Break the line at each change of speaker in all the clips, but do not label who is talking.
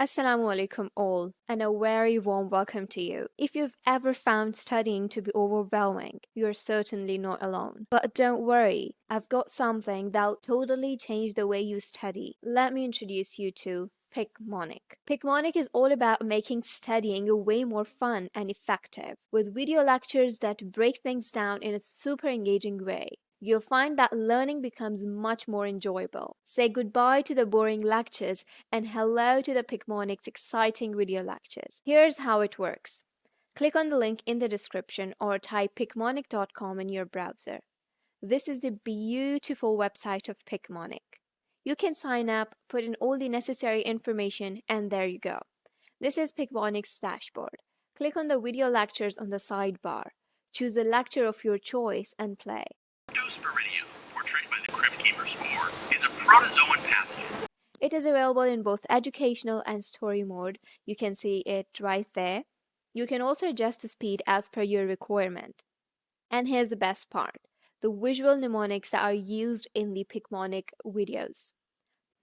Assalamu alaikum all, and a very warm welcome to you. If you've ever found studying to be overwhelming, you're certainly not alone. But don't worry, I've got something that'll totally change the way you study. Let me introduce you to picmonic. Picmonic is all about making studying way more fun and effective, with video lectures that break things down in a super engaging way. You'll find that learning becomes much more enjoyable. Say goodbye to the boring lectures and hello to the picmonic's exciting video lectures. Here's how it works. Click on the link in the description or type picmonic.com in your browser. This is the beautiful website of Picmonic. You can sign up, put in all the necessary information, and there you go. This is Picmonic's dashboard. Click on the video lectures on the sidebar. Choose a lecture of your choice and play.
Sporidium, portrayed by the crypt keeper spore, is a protozoan pathogen.
It is available in both educational and story mode. You can see it right there. You can also adjust the speed as per your requirement. And here's the best part, the visual mnemonics that are used in the Picmonic videos.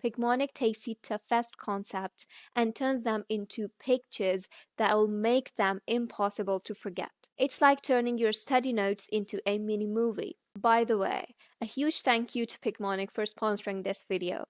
Picmonic takes the toughest concepts and turns them into pictures that will make them impossible to forget. It's like turning your study notes into a mini movie. By the way, a huge thank you to Picmonic for sponsoring this video.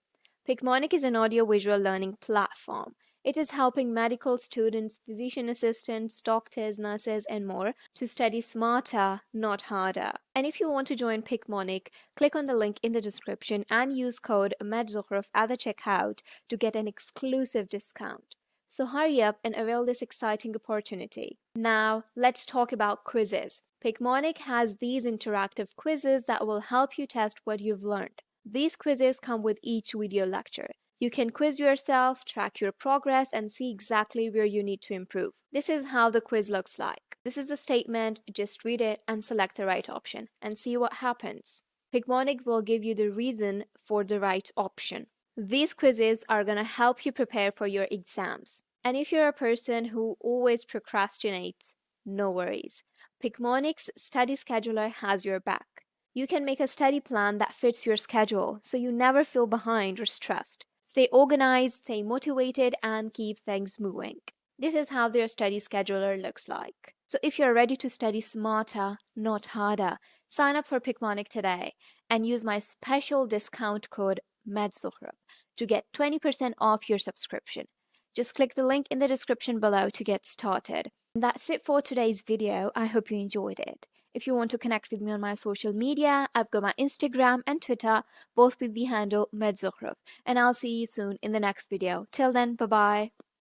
Picmonic is an audio-visual learning platform. It is helping medical students, physician assistants, doctors, nurses, and more to study smarter, not harder. And if you want to join Picmonic, click on the link in the description and use code medzukhruf at the checkout to get an exclusive discount. So hurry up and avail this exciting opportunity. Now, let's talk about quizzes. Picmonic has these interactive quizzes that will help you test what you've learned. These quizzes come with each video lecture. You can quiz yourself, track your progress, and see exactly where you need to improve. This is how the quiz looks like. This is the statement, just read it and select the right option and see what happens. Picmonic will give you the reason for the right option. These quizzes are going to help you prepare for your exams. And if you're a person who always procrastinates, no worries. Picmonic's study scheduler has your back. You can make a study plan that fits your schedule so you never feel behind or stressed. Stay organized, stay motivated, and keep things moving. This is how their study scheduler looks like. So if you're ready to study smarter, not harder, sign up for Picmonic today and use my special discount code medzukhruf to get 20% off your subscription. Just click the link in the description below to get started. And that's it for today's video. I hope you enjoyed it. If you want to connect with me on my social media, I've got my Instagram and Twitter, both with the handle medzukhruf. And I'll see you soon in the next video. Till then, bye-bye.